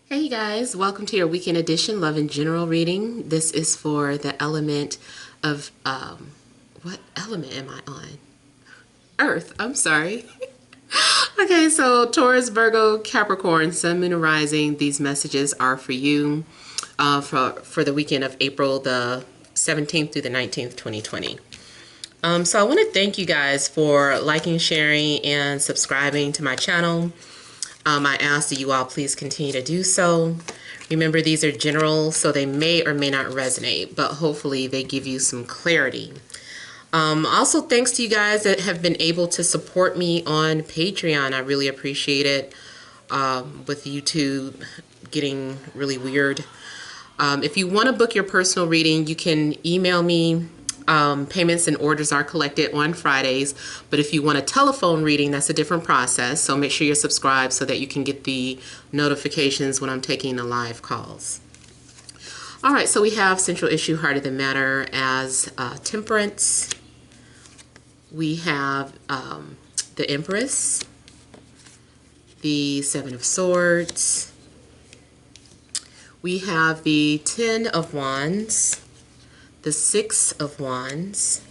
Hey you guys, welcome to your weekend edition Love in General reading. This is for the element of, what element am I on? Earth, I'm sorry. Okay, so Taurus, Virgo, Capricorn, Sun, Moon, and Rising, these messages are for you for the weekend of April the 17th through the 19th, 2020. So I want to thank you guys for liking, sharing, and subscribing to my channel. I ask that you all please continue to do so. Remember, these are general, so they may or may not resonate, but hopefully they give you some clarity. Also, thanks to you guys that have been able to support me on Patreon. I really appreciate it, with YouTube getting really weird. If you want to book your personal reading, you can email me. Payments and orders are collected on Fridays, but if you want a telephone reading, that's a different process. So make sure you're subscribed so that you can get the notifications when I'm taking the live calls. All right, so we have central issue, heart of the matter as temperance. We have the Empress, the Seven of Swords. We have the Ten of Wands, the Six of Wands,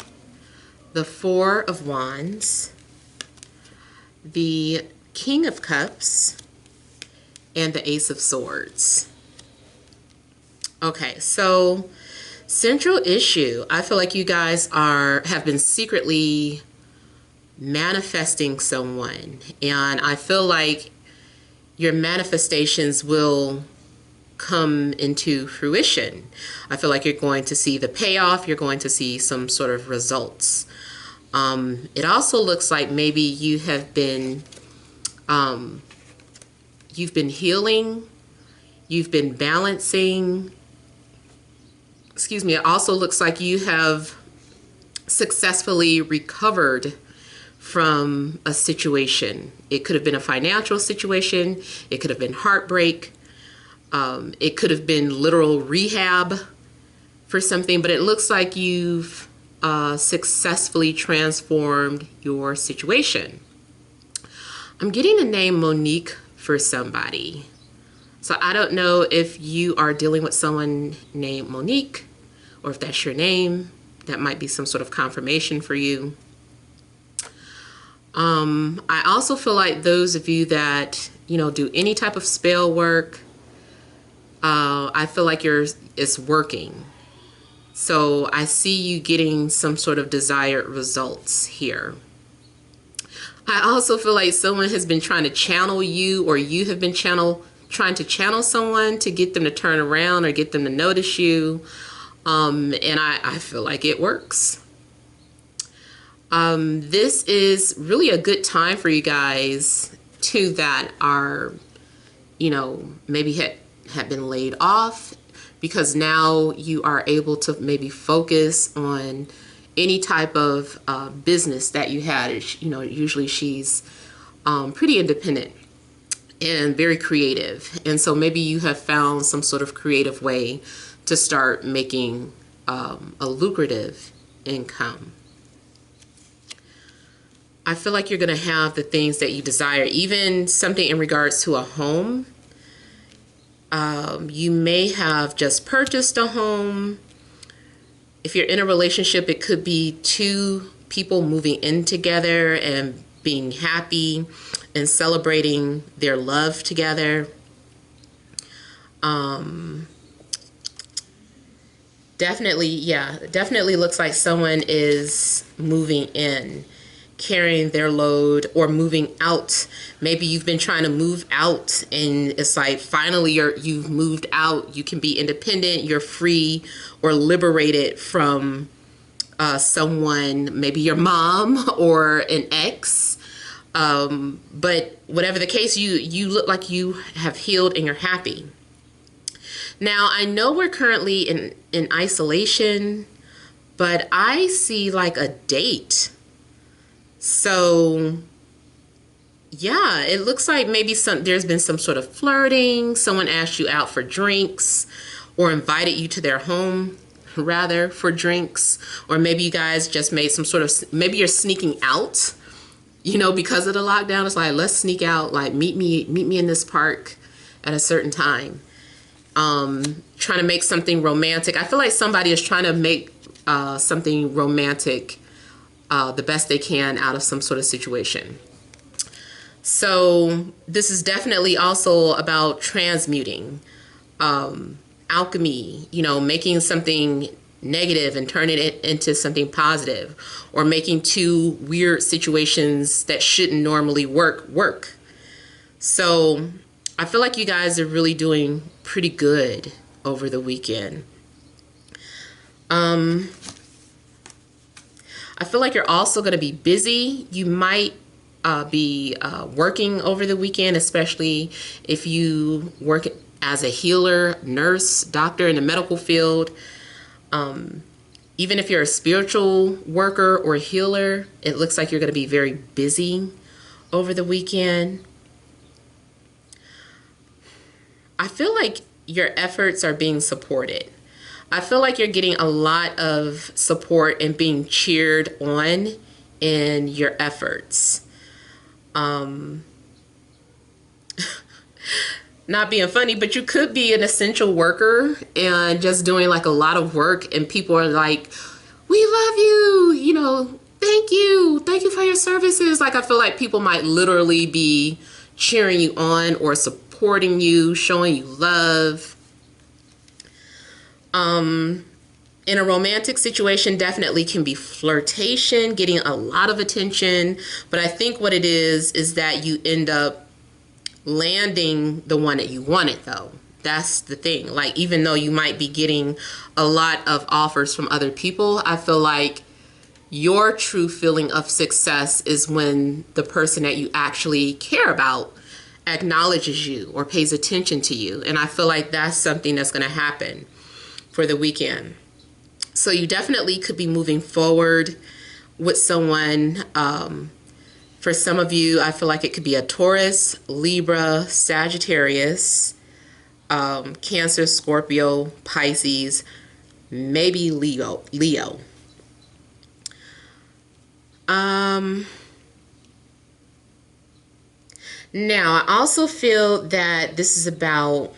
the Four of Wands, the King of Cups, and the Ace of Swords. Okay, so central issue. I feel like you guys have been secretly manifesting someone, and I feel like your manifestations will come into fruition. I feel like you're going to see the payoff. You're going to see some sort of results. It also looks like maybe you have been, you've been healing, you've been balancing. Excuse me. It also looks like you have successfully recovered from a situation. It could have been a financial situation. It could have been heartbreak. It could have been literal rehab for something, but it looks like you've successfully transformed your situation. I'm getting the name Monique for somebody. So I don't know if you are dealing with someone named Monique or if that's your name. That might be some sort of confirmation for you. I also feel like those of you that, do any type of spell work, I feel like it's working. So I see you getting some sort of desired results here. I also feel like someone has been trying to channel you, or you have been trying to channel someone to get them to turn around or get them to notice you. And I feel like it works. This is really a good time for you guys too that are, maybe have been laid off, because now you are able to maybe focus on any type of business that you had. Usually she's pretty independent and very creative, and so maybe you have found some sort of creative way to start making a lucrative income. I feel like you're going to have the things that you desire, even something in regards to a home. You may have just purchased a home. If you're in a relationship, it could be two people moving in together and being happy and celebrating their love together. Definitely looks like someone is moving in, carrying their load, or moving out. Maybe you've been trying to move out and it's like finally you've moved out. You can be independent, you're free or liberated from someone, maybe your mom or an ex. But whatever the case, you look like you have healed and you're happy. Now, I know we're currently in isolation, but I see like a date. So yeah, it looks like maybe there's been some sort of flirting. Someone asked you out for drinks or invited you to their home rather for drinks, or maybe you guys just made some sort of, maybe you're sneaking out, because of the lockdown. It's like, let's sneak out, like meet me in this park at a certain time. Trying to make something romantic. I feel like somebody is trying to make something romantic the best they can out of some sort of situation. So this is definitely also about transmuting, alchemy, you know, making something negative and turning it into something positive, or making two weird situations that shouldn't normally work. So I feel like you guys are really doing pretty good over the weekend. I feel like you're also going to be busy. You might be working over the weekend, especially if you work as a healer, nurse, doctor in the medical field. Even if you're a spiritual worker or healer, it looks like you're going to be very busy over the weekend. I feel like your efforts are being supported. I feel like you're getting a lot of support and being cheered on in your efforts. Not being funny, but you could be an essential worker and just doing like a lot of work, and people are like, we love you, you know, thank you for your services. Like, I feel like people might literally be cheering you on or supporting you, showing you love. In a romantic situation, definitely can be flirtation, getting a lot of attention. But I think what it is that you end up landing the one that you wanted, though. That's the thing. Like, even though you might be getting a lot of offers from other people, I feel like your true feeling of success is when the person that you actually care about acknowledges you or pays attention to you. And I feel like that's something that's going to happen for the weekend. So you definitely could be moving forward with someone. For some of you, I feel like it could be a Taurus, Libra, Sagittarius, Cancer, Scorpio, Pisces, maybe Leo. Now, I also feel that this is about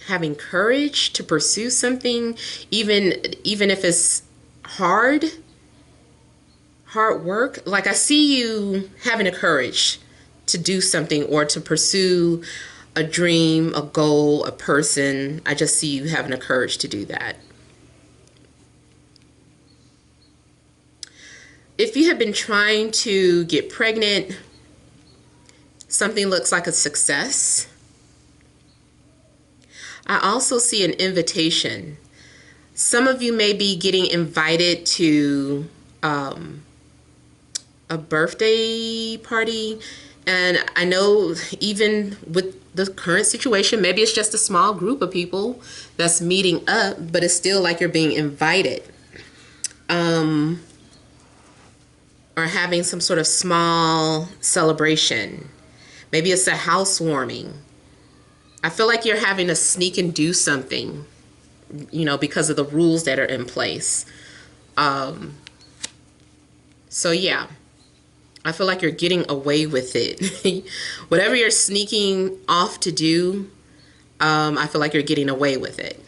having courage to pursue something, even if it's hard work. Like, I see you having the courage to do something or to pursue a dream, a goal, a person. I just see you having the courage to do that. If you have been trying to get pregnant, something looks like a success. I also see an invitation. Some of you may be getting invited to a birthday party. And I know even with the current situation, maybe it's just a small group of people that's meeting up, but it's still like you're being invited. Or having some sort of small celebration. Maybe it's a housewarming. I feel like you're having to sneak and do something, you know, because of the rules that are in place. So yeah, I feel like you're getting away with it. Whatever you're sneaking off to do, I feel like you're getting away with it.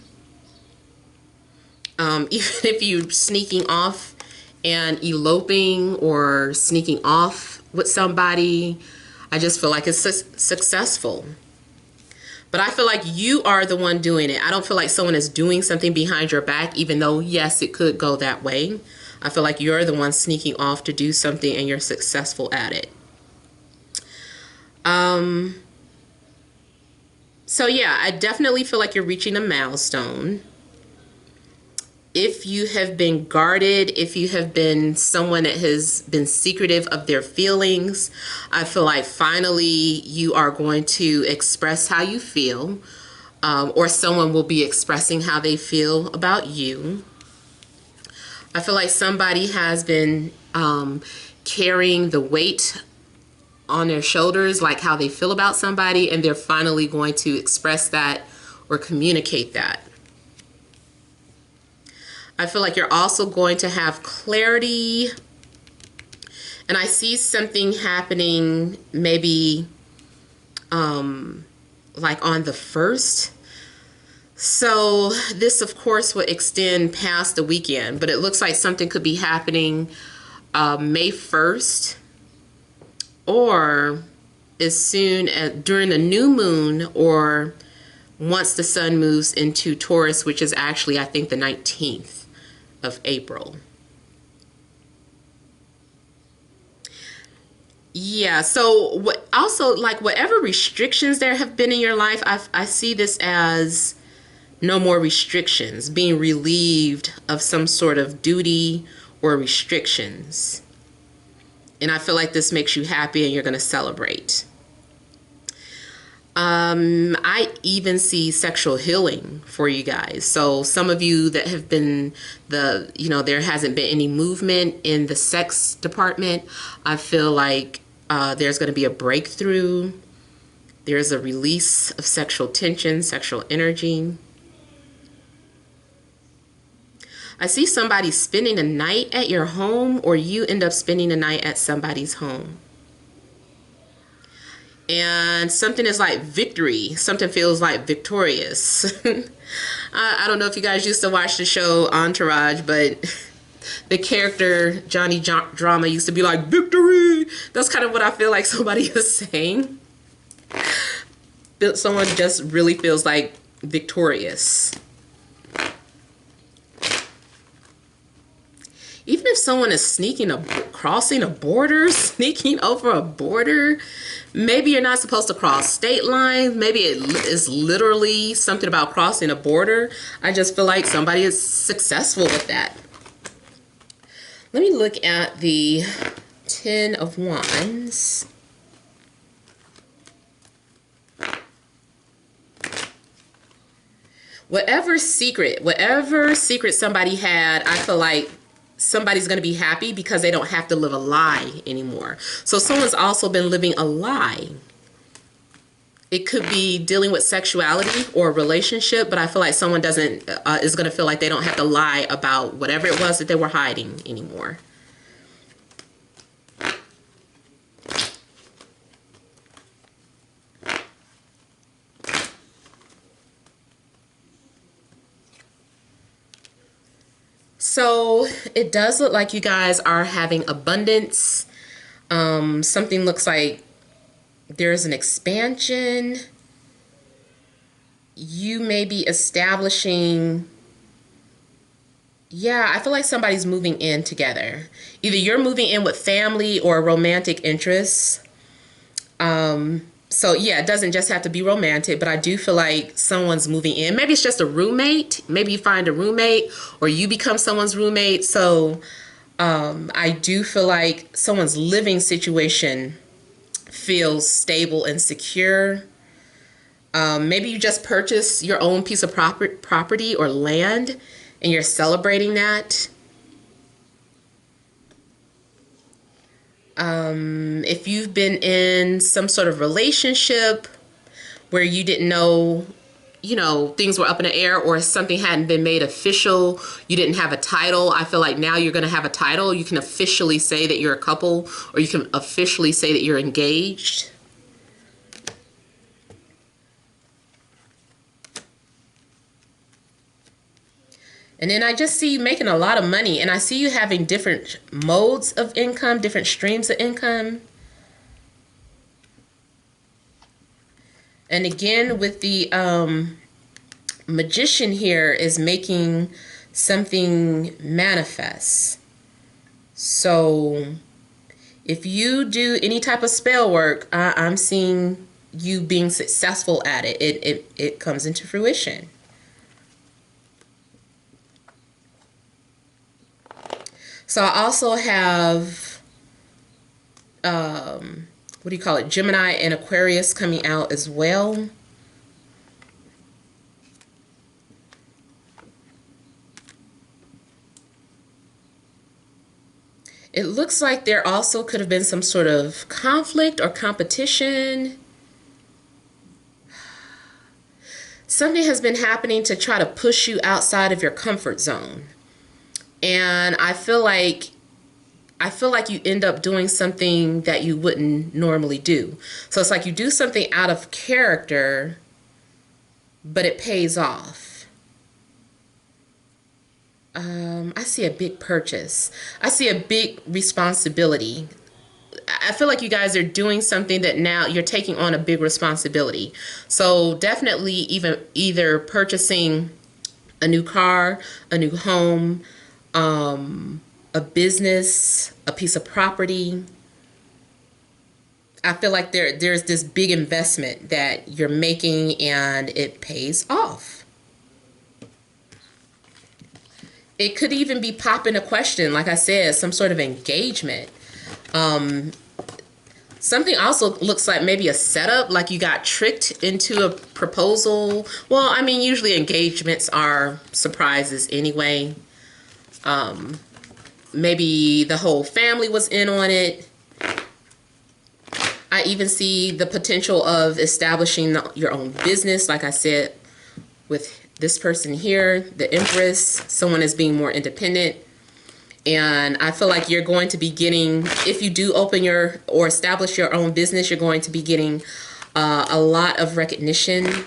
Even if you're sneaking off and eloping or sneaking off with somebody, I just feel like it's successful. But I feel like you are the one doing it. I don't feel like someone is doing something behind your back, even though, yes, it could go that way. I feel like you're the one sneaking off to do something and you're successful at it. So yeah, I definitely feel like you're reaching a milestone. If you have been guarded, if you have been someone that has been secretive of their feelings, I feel like finally you are going to express how you feel, or someone will be expressing how they feel about you. I feel like somebody has been carrying the weight on their shoulders, like how they feel about somebody, and they're finally going to express that or communicate that. I feel like you're also going to have clarity. And I see something happening maybe like on the 1st. So this, of course, will extend past the weekend, but it looks like something could be happening May 1st, or as soon as during the new moon, or once the sun moves into Taurus, which is actually, I think, the 19th of April. Yeah, so what also, like, whatever restrictions there have been in your life, I see this as no more restrictions, being relieved of some sort of duty or restrictions. And I feel like this makes you happy and you're going to celebrate. I even see sexual healing for you guys. So some of you that have been there hasn't been any movement in the sex department, I feel like there's going to be a breakthrough. There's a release of sexual tension, sexual energy. I see somebody spending a night at your home, or you end up spending a night at somebody's home. And something is like victory. Something feels like victorious. I don't know if you guys used to watch the show Entourage, but the character Johnny Drama used to be like, victory! That's kind of what I feel like somebody is saying. Someone just really feels like victorious. Even if someone is crossing a border, sneaking over a border, maybe you're not supposed to cross state lines. Maybe it is literally something about crossing a border. I just feel like somebody is successful with that. Let me look at the 10 of Wands. Whatever secret somebody had, I feel like somebody's going to be happy because they don't have to live a lie anymore. So someone's also been living a lie. It could be dealing with sexuality or a relationship, but I feel like someone is going to feel like they don't have to lie about whatever it was that they were hiding anymore. So it does look like you guys are having abundance. Something looks like there's an expansion. You may be establishing, I feel like somebody's moving in together. Either you're moving in with family or romantic interests. So yeah, it doesn't just have to be romantic, but I do feel like someone's moving in. Maybe it's just a roommate. Maybe you find a roommate or you become someone's roommate. So I do feel like someone's living situation feels stable and secure. Maybe you just purchased your own piece of property or land and you're celebrating that. If you've been in some sort of relationship where you didn't know, things were up in the air or something hadn't been made official, you didn't have a title, I feel like now you're going to have a title. You can officially say that you're a couple, or you can officially say that you're engaged. And then I just see you making a lot of money, and I see you having different modes of income, different streams of income. And again, with the Magician here is making something manifest. So if you do any type of spell work, I'm seeing you being successful at it. It comes into fruition. So I also have, Gemini and Aquarius coming out as well. It looks like there also could have been some sort of conflict or competition. Something has been happening to try to push you outside of your comfort zone. And I feel like I feel like you end up doing something that you wouldn't normally do. So it's like you do something out of character, but it pays off. I see a big purchase. I see a big responsibility. I feel like you guys are doing something that now you're taking on a big responsibility. So definitely even either purchasing a new car, a new home, a business, a piece of property. I feel like there's this big investment that you're making and it pays off. It could even be popping a question, like I said, some sort of engagement. Something also looks like maybe a setup, like you got tricked into a proposal. Well, I mean, usually engagements are surprises anyway. Maybe the whole family was in on it. I even see the potential of establishing your own business, like I said, with this person here, the Empress. Someone is being more independent. And I feel like you're going to be getting, if you do open or establish your own business, you're going to be getting a lot of recognition,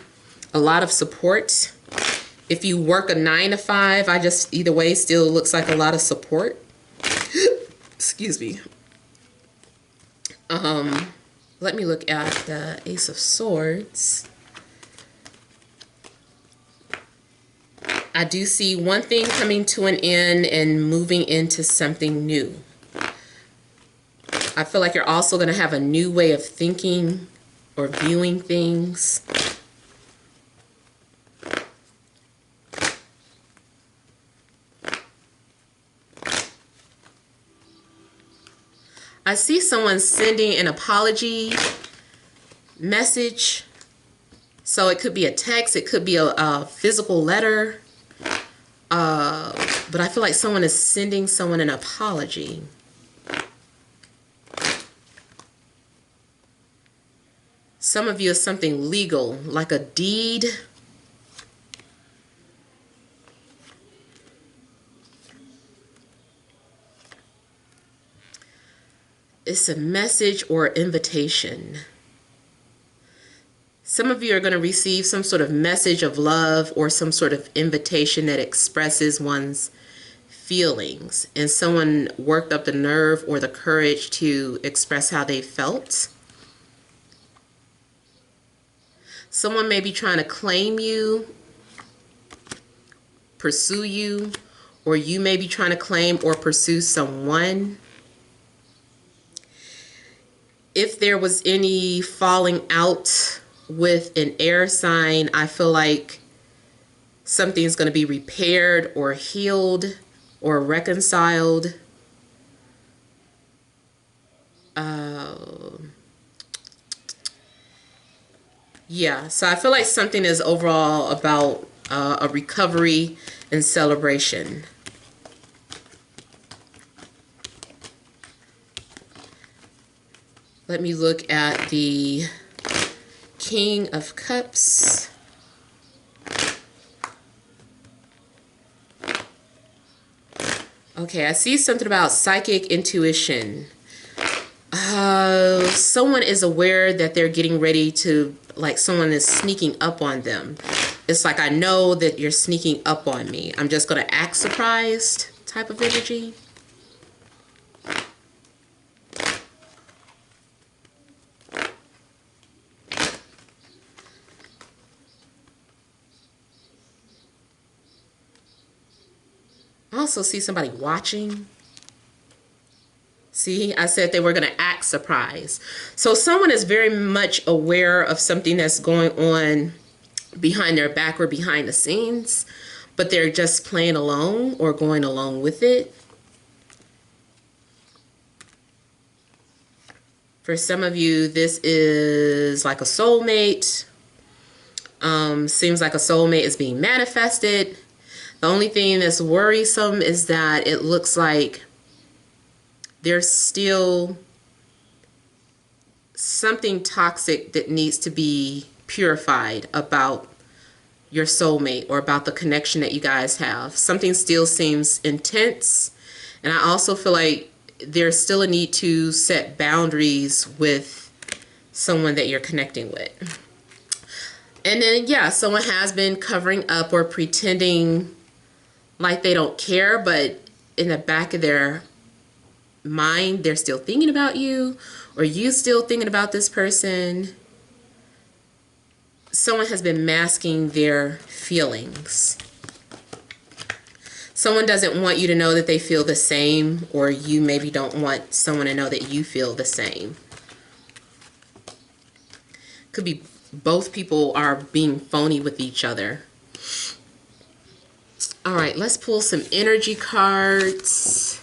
a lot of support. If you work a 9 to 5, either way still looks like a lot of support. Excuse me. Let me look at the Ace of Swords. I do see one thing coming to an end and moving into something new. I feel like you're also going to have a new way of thinking or viewing things. I see someone sending an apology message. So it could be a text, it could be a physical letter. But I feel like someone is sending someone an apology. Some of you is something legal, like a deed. It's a message or invitation. Some of you are going to receive some sort of message of love or some sort of invitation that expresses one's feelings. And someone worked up the nerve or the courage to express how they felt. Someone may be trying to claim you, pursue you, or you may be trying to claim or pursue someone. If there was any falling out with an air sign, I feel like something's going to be repaired or healed or reconciled. Yeah, so I feel like something is overall about a recovery and celebration. Let me look at the King of Cups. Okay, I see something about psychic intuition. Someone is aware that they're getting ready to, like someone is sneaking up on them. It's like, I know that you're sneaking up on me. I'm just going to act surprised type of energy. I also see somebody watching. See, I said they were going to act surprised. So someone is very much aware of something that's going on behind their back or behind the scenes, but they're just playing along or going along with it. For some of you, this is like a soulmate. Seems like a soulmate is being manifested. The only thing that's worrisome is that it looks like there's still something toxic that needs to be purified about your soulmate or about the connection that you guys have. Something still seems intense. And I also feel like there's still a need to set boundaries with someone that you're connecting with. And then, yeah, someone has been covering up or pretending like they don't care, but in the back of their mind, they're still thinking about you, or you still thinking about this person. Someone has been masking their feelings. Someone doesn't want you to know that they feel the same, or you maybe don't want someone to know that you feel the same. Could be both people are being phony with each other. All right, let's pull some energy cards.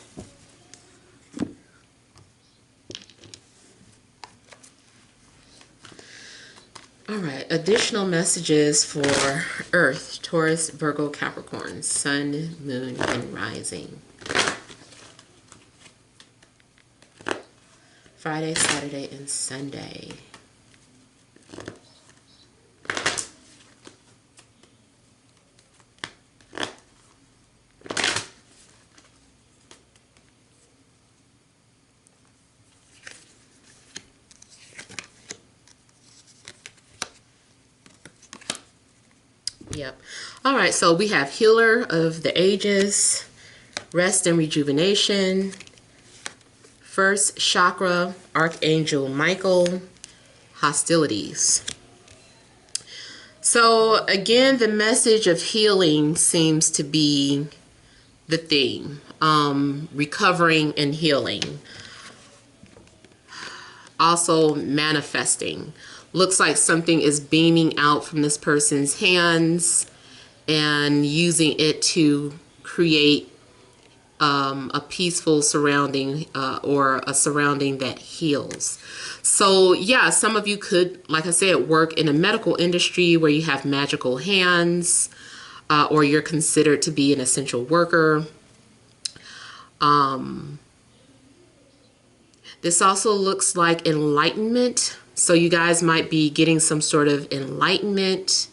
All right, additional messages for Earth, Taurus, Virgo, Capricorn, Sun, Moon, and Rising. Friday, Saturday, and Sunday. Yep. All right, so we have Healer of the Ages, Rest and Rejuvenation, First Chakra, Archangel Michael, Hostilities. So again, the message of healing seems to be the theme. Recovering and healing. Also manifesting. Looks like something is beaming out from this person's hands and using it to create a peaceful surrounding or a surrounding that heals. So yeah, some of you could, like I said, work in a medical industry where you have magical hands, or you're considered to be an essential worker. This also looks like enlightenment. So you guys might be getting some sort of enlightenment.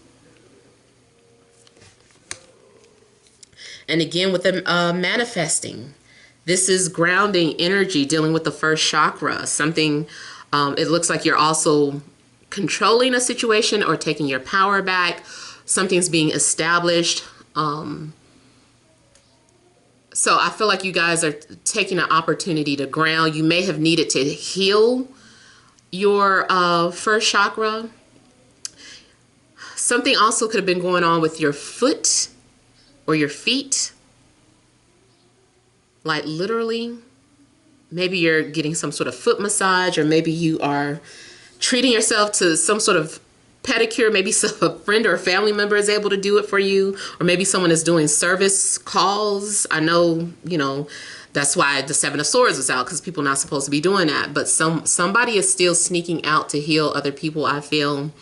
And again, with the manifesting, this is grounding energy, dealing with the first chakra. Something, it looks like you're also controlling a situation or taking your power back. Something's being established. So I feel like you guys are taking an opportunity to ground. You may have needed to heal your first chakra. Something also could have been going on with your foot or your feet. Like literally, maybe you're getting some sort of foot massage, or maybe you are treating yourself to some sort of pedicure. Maybe a friend or a family member is able to do it for you, or maybe someone is doing service calls. I know, you know, that's why the Seven of Swords was out, because people are not supposed to be doing that. But somebody is still sneaking out to heal other people, I feel.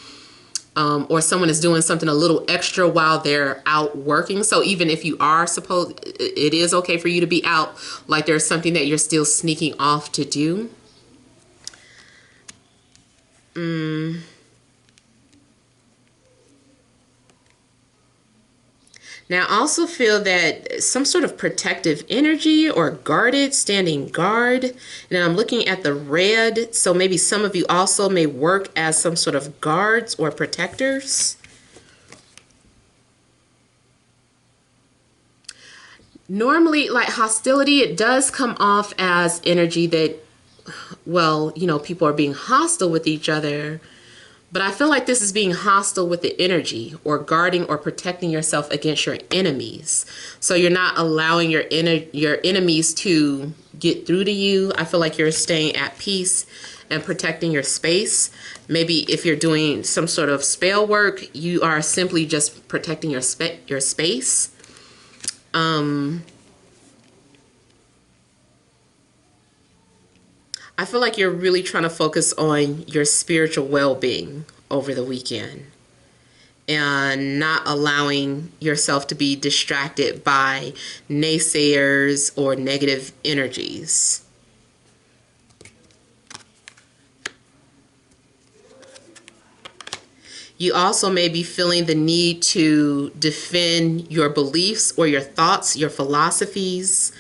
Or someone is doing something a little extra while they're out working. So even if you are supposed, it is okay for you to be out. Like there's something that you're still sneaking off to do. Now, I also feel that some sort of protective energy or guarded, standing guard. And I'm looking at the red. So maybe some of you also may work as some sort of guards or protectors. Normally, like hostility, it does come off as energy that, well, you know, people are being hostile with each other. But I feel like this is being hostile with the energy, or guarding or protecting yourself against your enemies. So you're not allowing your enemies to get through to you. I feel like you're staying at peace and protecting your space. Maybe if you're doing some sort of spell work, you are simply just protecting your space. I feel like you're really trying to focus on your spiritual well-being over the weekend and not allowing yourself to be distracted by naysayers or negative energies. You also may be feeling the need to defend your beliefs or your thoughts, your philosophies.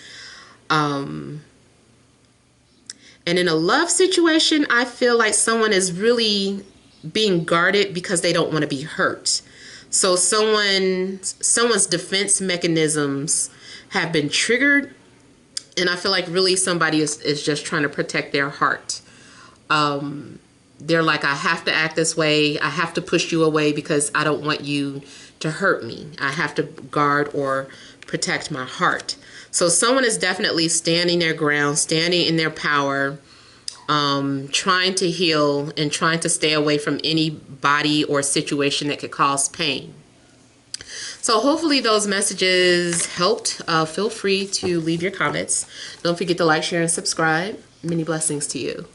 And in a love situation, I feel like someone is really being guarded because they don't want to be hurt. So someone's defense mechanisms have been triggered, and I feel like really somebody is just trying to protect their heart. They're like, I have to act this way. I have to push you away because I don't want you to hurt me. I have to guard or protect my heart. So someone is definitely standing their ground, standing in their power, trying to heal and trying to stay away from any body or situation that could cause pain. So hopefully those messages helped. Feel free to leave your comments. Don't forget to like, share, and subscribe. Many blessings to you.